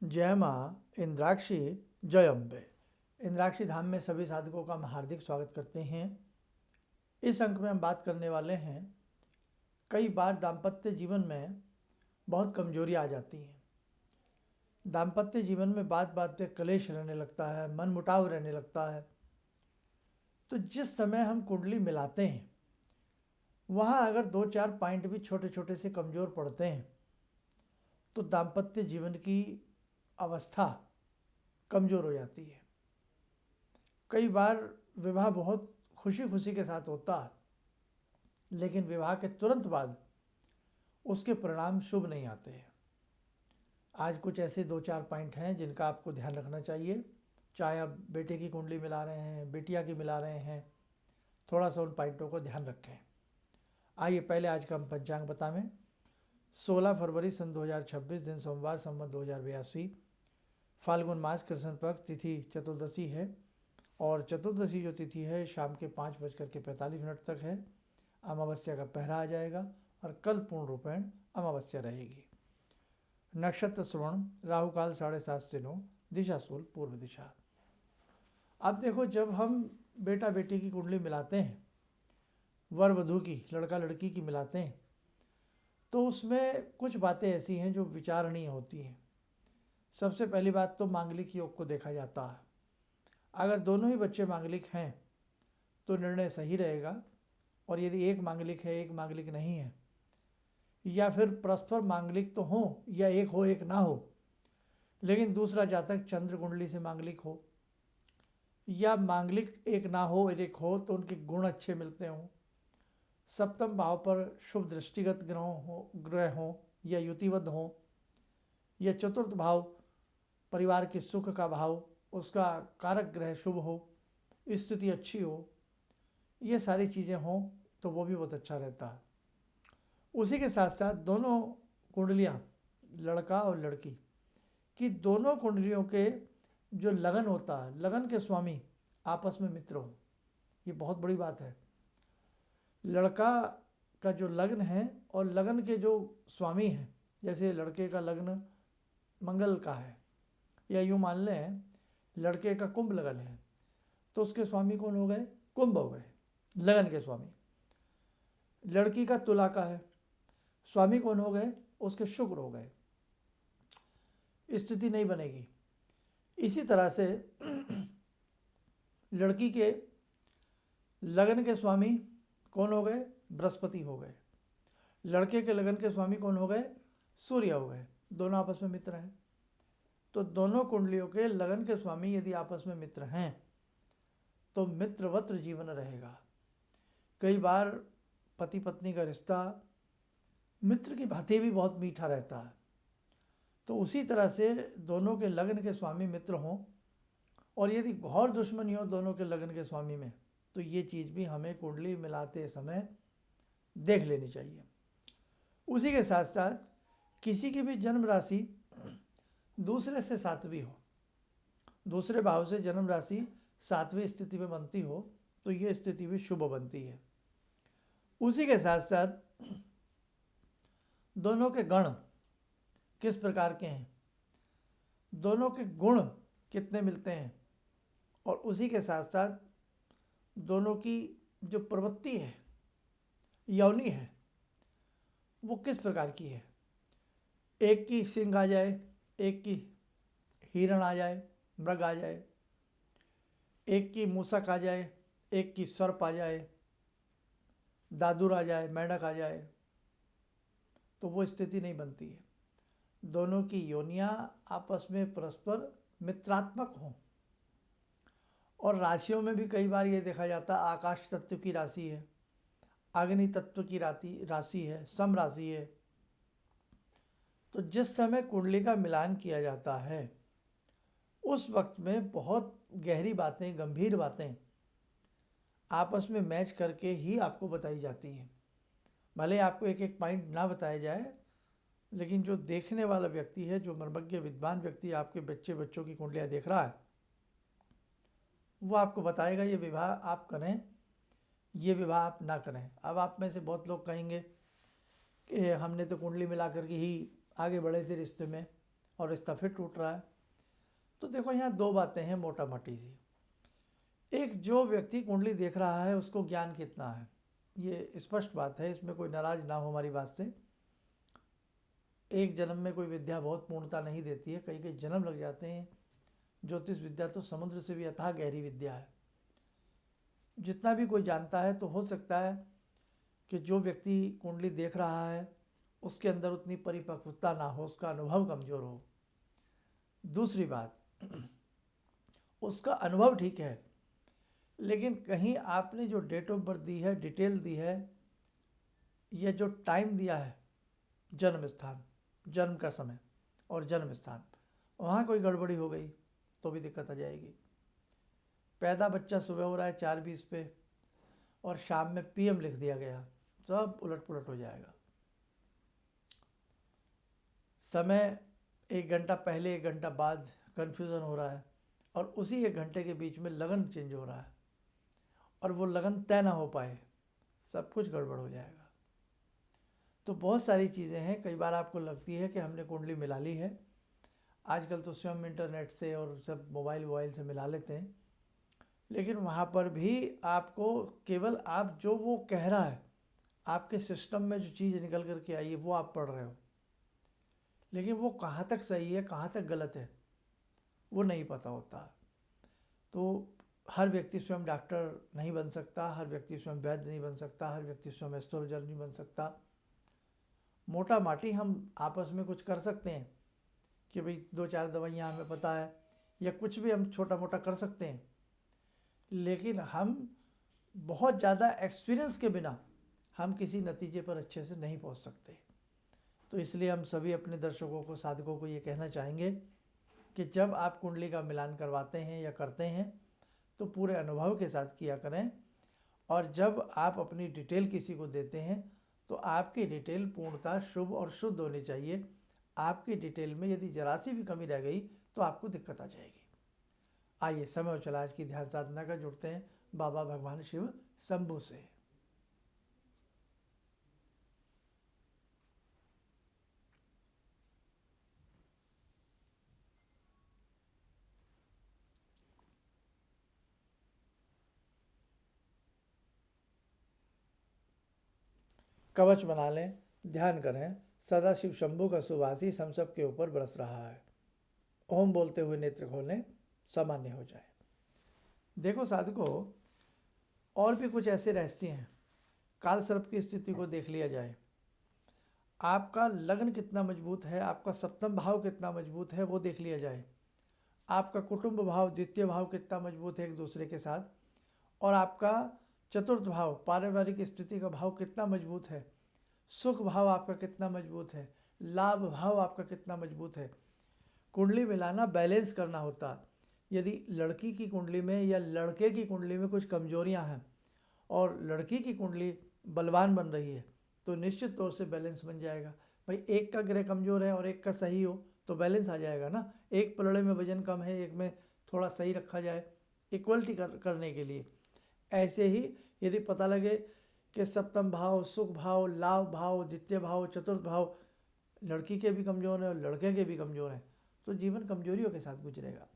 जय माँ इंद्राक्षी जय अम्बे। इंद्राक्षी धाम में सभी साधकों का हम हार्दिक स्वागत करते हैं। इस अंक में हम बात करने वाले हैं, कई बार दाम्पत्य जीवन में बहुत कमजोरी आ जाती है। दाम्पत्य जीवन में बात बात पे कलेश रहने लगता है, मन मुटाव रहने लगता है। तो जिस समय हम कुंडली मिलाते हैं वहाँ अगर 2-4 पॉइंट भी छोटे छोटे से कमज़ोर पड़ते हैं तो दाम्पत्य जीवन की अवस्था कमज़ोर हो जाती है। कई बार विवाह बहुत खुशी खुशी के साथ होता है, लेकिन विवाह के तुरंत बाद उसके परिणाम शुभ नहीं आते हैं। आज कुछ ऐसे 2-4 पॉइंट हैं जिनका आपको ध्यान रखना चाहिए। चाहे आप बेटे की कुंडली मिला रहे हैं, बिटिया की मिला रहे हैं, थोड़ा सा उन पॉइंटों को ध्यान रखें। आइए पहले आज का हम पंचांग बतावें। 16 फरवरी सन 2026, दिन सोमवार, संवत 2082, फाल्गुन मास, कृष्ण पक्ष, तिथि चतुर्दशी है और चतुर्दशी जो तिथि है शाम के 5:45 तक है। अमावस्या का पहरा आ जाएगा और कल पूर्ण रूपेण अमावस्या रहेगी। नक्षत्र श्रवण, राहु काल 7:30 से 9, दिशा शूल पूर्व दिशा। अब देखो, जब हम बेटा बेटी की कुंडली मिलाते हैं, वर वधू की, लड़का लड़की की मिलाते हैं, तो उसमें कुछ बातें ऐसी हैं जो विचारणीय होती हैं। सबसे पहली बात तो मांगलिक योग को देखा जाता है। अगर दोनों ही बच्चे मांगलिक हैं तो निर्णय सही रहेगा, और यदि एक मांगलिक है एक मांगलिक नहीं है, या फिर परस्पर मांगलिक तो हो या एक हो एक ना हो, लेकिन दूसरा जातक चंद्र कुंडली से मांगलिक हो, या मांगलिक एक ना हो और एक हो तो उनके गुण अच्छे मिलते हों, सप्तम भाव पर शुभ दृष्टिगत ग्रह हों या युतिबद्ध हों, या चतुर्थ भाव परिवार के सुख का भाव, उसका कारक ग्रह शुभ हो, स्थिति अच्छी हो, ये सारी चीज़ें हों तो वो भी बहुत अच्छा रहता है। उसी के साथ साथ दोनों कुंडलियाँ, लड़का और लड़की की, दोनों कुंडलियों के जो लगन होता है, लगन के स्वामी आपस में मित्र हो, ये बहुत बड़ी बात है। लड़का का जो लग्न है और लगन के जो स्वामी हैं, जैसे लड़के का लग्न मंगल का है, या यूँ मान लें लड़के का कुंभ लगन है, तो उसके स्वामी कौन हो गए? कुंभ हो गए, लगन के स्वामी। लड़की का तुला का है, स्वामी कौन हो गए? उसके शुक्र हो गए, स्थिति नहीं बनेगी। इसी तरह से लड़की के लगन के स्वामी कौन हो गए? बृहस्पति हो गए। लड़के के लगन के स्वामी कौन हो गए? सूर्य हो गए। दोनों आपस में मित्र हैं। तो दोनों कुंडलियों के लगन के स्वामी यदि आपस में मित्र हैं तो मित्रवत्र जीवन रहेगा। कई बार पति पत्नी का रिश्ता मित्र की भांति भी बहुत मीठा रहता है। तो उसी तरह से दोनों के लगन के स्वामी मित्र हों, और यदि घोर दुश्मनी हो दोनों के लगन के स्वामी में, तो ये चीज़ भी हमें कुंडली मिलाते समय देख लेनी चाहिए। उसी के साथ साथ किसी की भी जन्म राशि दूसरे से सातवीं हो, दूसरे भाव से जन्म राशि 7वीं स्थिति में बनती हो, तो ये स्थिति भी शुभ बनती है। उसी के साथ साथ दोनों के गण किस प्रकार के हैं, दोनों के गुण कितने मिलते हैं, और उसी के साथ साथ दोनों की जो प्रवृत्ति है, यौनी है, वो किस प्रकार की है। एक की सिंह आ जाए, एक की हिरण आ जाए, मृग आ जाए, एक की मूसक आ जाए, एक की सर्प आ जाए, दादुर आ जाए, मेंढक आ जाए, तो वो स्थिति नहीं बनती है। दोनों की योनियाँ आपस में परस्पर मित्रात्मक हों। और राशियों में भी कई बार ये देखा जाता है, आकाश तत्व की राशि है, अग्नि तत्व की राशि है, सम राशि है, तो जिस समय कुंडली का मिलान किया जाता है उस वक्त में बहुत गहरी बातें, गंभीर बातें आपस में मैच करके ही आपको बताई जाती हैं। भले आपको एक एक पॉइंट ना बताया जाए, लेकिन जो देखने वाला व्यक्ति है, जो मर्मज्ञ विद्वान व्यक्ति आपके बच्चों की कुंडलियाँ देख रहा है, वो आपको बताएगा ये विवाह आप करें, ये विवाह आप ना करें। अब आप में से बहुत लोग कहेंगे कि हमने तो कुंडली मिला करके ही आगे बढ़े थे रिश्ते में, और रिश्ता फिर टूट रहा है। तो देखो यहाँ दो बातें हैं मोटा मोटी सी। एक, जो व्यक्ति कुंडली देख रहा है उसको ज्ञान कितना है, ये स्पष्ट बात है, इसमें कोई नाराज ना हो हमारी बात से। एक जन्म में कोई विद्या बहुत पूर्णता नहीं देती है, कई कई जन्म लग जाते हैं। ज्योतिष विद्या तो समुद्र से भी अथाह गहरी विद्या है। जितना भी कोई जानता है तो हो सकता है कि जो व्यक्ति कुंडली देख रहा है उसके अंदर उतनी परिपक्वता ना हो, उसका अनुभव कमज़ोर हो। दूसरी बात, उसका अनुभव ठीक है, लेकिन कहीं आपने जो डेट ऑफ बर्थ दी है, डिटेल दी है, या जो टाइम दिया है, जन्म स्थान, जन्म का समय और जन्म स्थान, वहाँ कोई गड़बड़ी हो गई तो भी दिक्कत आ जाएगी। पैदा बच्चा सुबह हो रहा है 4:20 पे और शाम में PM लिख दिया गया, सब उलट पुलट हो जाएगा। समय 1 घंटा पहले 1 घंटा बाद कन्फ्यूज़न हो रहा है, और उसी 1 घंटे के बीच में लगन चेंज हो रहा है, और वो लगन तय ना हो पाए, सब कुछ गड़बड़ हो जाएगा। तो बहुत सारी चीज़ें हैं। कई बार आपको लगती है कि हमने कुंडली मिला ली है, आजकल तो स्वयं इंटरनेट से और सब मोबाइल से मिला लेते हैं, लेकिन वहाँ पर भी आपको केवल आप जो वो कह रहा है, आपके सिस्टम में जो चीज़ निकल कर के आई है वो आप पढ़ रहे हो, लेकिन वो कहाँ तक सही है कहाँ तक गलत है वो नहीं पता होता। तो हर व्यक्ति स्वयं डॉक्टर नहीं बन सकता, हर व्यक्ति स्वयं वैद्य नहीं बन सकता, हर व्यक्ति स्वयं एस्ट्रोलॉजर नहीं बन सकता। मोटा माटी हम आपस में कुछ कर सकते हैं कि भाई 2-4 दवाइयाँ हमें पता है, या कुछ भी हम छोटा मोटा कर सकते हैं, लेकिन हम बहुत ज़्यादा एक्सपीरियंस के बिना हम किसी नतीजे पर अच्छे से नहीं पहुंच सकते। तो इसलिए हम सभी अपने दर्शकों को, साधकों को ये कहना चाहेंगे कि जब आप कुंडली का मिलान करवाते हैं या करते हैं तो पूरे अनुभव के साथ किया करें, और जब आप अपनी डिटेल किसी को देते हैं तो आपकी डिटेल पूर्णतः शुभ और शुद्ध होनी चाहिए। आपकी डिटेल में यदि जरा सी भी कमी रह गई तो आपको दिक्कत आ जाएगी। आइए समय और चला आज की ध्यान साधना का जुड़ते हैं बाबा भगवान शिव शंभु से। कवच बना लें, ध्यान करें, सदा शिव शंभु का सुवासिस हम सब के ऊपर बरस रहा है। ओम बोलते हुए नेत्र खोलें, सामान्य हो जाए। देखो साधकों, और भी कुछ ऐसे रहस्य हैं। काल सर्प की स्थिति को देख लिया जाए, आपका लग्न कितना मजबूत है, आपका सप्तम भाव कितना मजबूत है वो देख लिया जाए, आपका कुटुंब भाव, द्वितीय भाव कितना मजबूत है एक दूसरे के साथ, और आपका चतुर्थ भाव, पारिवारिक स्थिति का भाव कितना मजबूत है, सुख भाव आपका कितना मजबूत है, लाभ भाव आपका कितना मजबूत है। कुंडली मिलाना बैलेंस करना होता। यदि लड़की की कुंडली में या लड़के की कुंडली में कुछ कमजोरियां हैं और लड़की की कुंडली बलवान बन रही है तो निश्चित तौर से बैलेंस बन जाएगा। भाई एक का ग्रह कमज़ोर है और एक का सही हो तो बैलेंस आ जाएगा ना। एक पलड़े में वजन कम है, एक में थोड़ा सही रखा जाए इक्वलिटी करने के लिए। ऐसे ही यदि पता लगे कि सप्तम भाव, सुख भाव, लाभ भाव, द्वितीय भाव, चतुर्थ भाव लड़की के भी कमज़ोर हैं और लड़के के भी कमज़ोर हैं तो जीवन कमजोरियों के साथ गुजरेगा।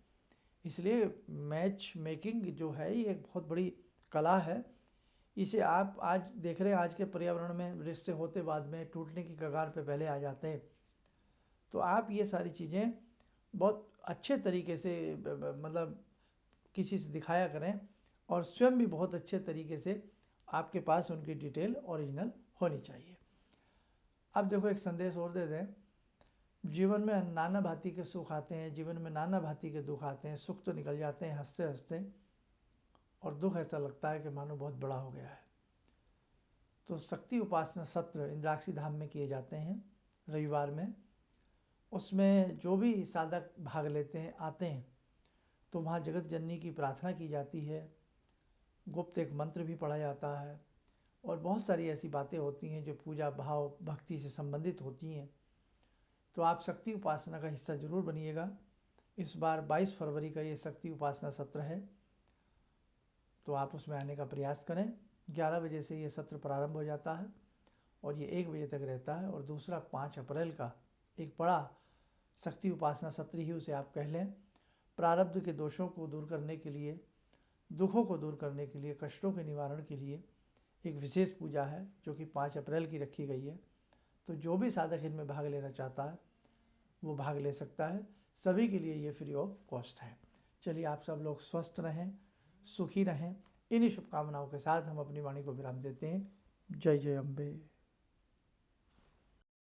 इसलिए मैच मेकिंग जो है ये एक बहुत बड़ी कला है। इसे आप आज देख रहे हैं, आज के पर्यावरण में रिश्ते होते बाद में टूटने की कगार पे पहले आ जाते हैं। तो आप ये सारी चीज़ें बहुत अच्छे तरीके से मतलब किसी से दिखाया करें, और स्वयं भी बहुत अच्छे तरीके से आपके पास उनकी डिटेल ओरिजिनल होनी चाहिए। अब देखो एक संदेश और दे दें। जीवन में नाना भांति के सुख आते हैं, जीवन में नाना भांति के दुख आते हैं। सुख तो निकल जाते हैं हंसते हंसते, और दुख ऐसा लगता है कि मानो बहुत बड़ा हो गया है। तो शक्ति उपासना सत्र इंद्राक्षी धाम में किए जाते हैं रविवार में। उसमें जो भी साधक भाग लेते हैं, आते हैं, तो वहाँ जगत जननी की प्रार्थना की जाती है, गुप्त एक मंत्र भी पढ़ा जाता है, और बहुत सारी ऐसी बातें होती हैं जो पूजा भाव भक्ति से संबंधित होती हैं। तो आप शक्ति उपासना का हिस्सा जरूर बनिएगा। इस बार 22 फरवरी का ये शक्ति उपासना सत्र है, तो आप उसमें आने का प्रयास करें। 11 बजे से ये सत्र प्रारंभ हो जाता है और ये 1 बजे तक रहता है। और दूसरा 5 अप्रैल का एक बड़ा शक्ति उपासना सत्र ही उसे आप कह लें। प्रारब्ध के दोषों को दूर करने के लिए, दुखों को दूर करने के लिए, कष्टों के निवारण के लिए एक विशेष पूजा है जो कि 5 अप्रैल की रखी गई है। तो जो भी साधक इनमें भाग लेना चाहता है वो भाग ले सकता है। सभी के लिए ये फ्री ऑफ कॉस्ट है। चलिए, आप सब लोग स्वस्थ रहें, सुखी रहें। इन्हीं शुभकामनाओं के साथ हम अपनी वाणी को विराम देते हैं। जय जय अम्बे।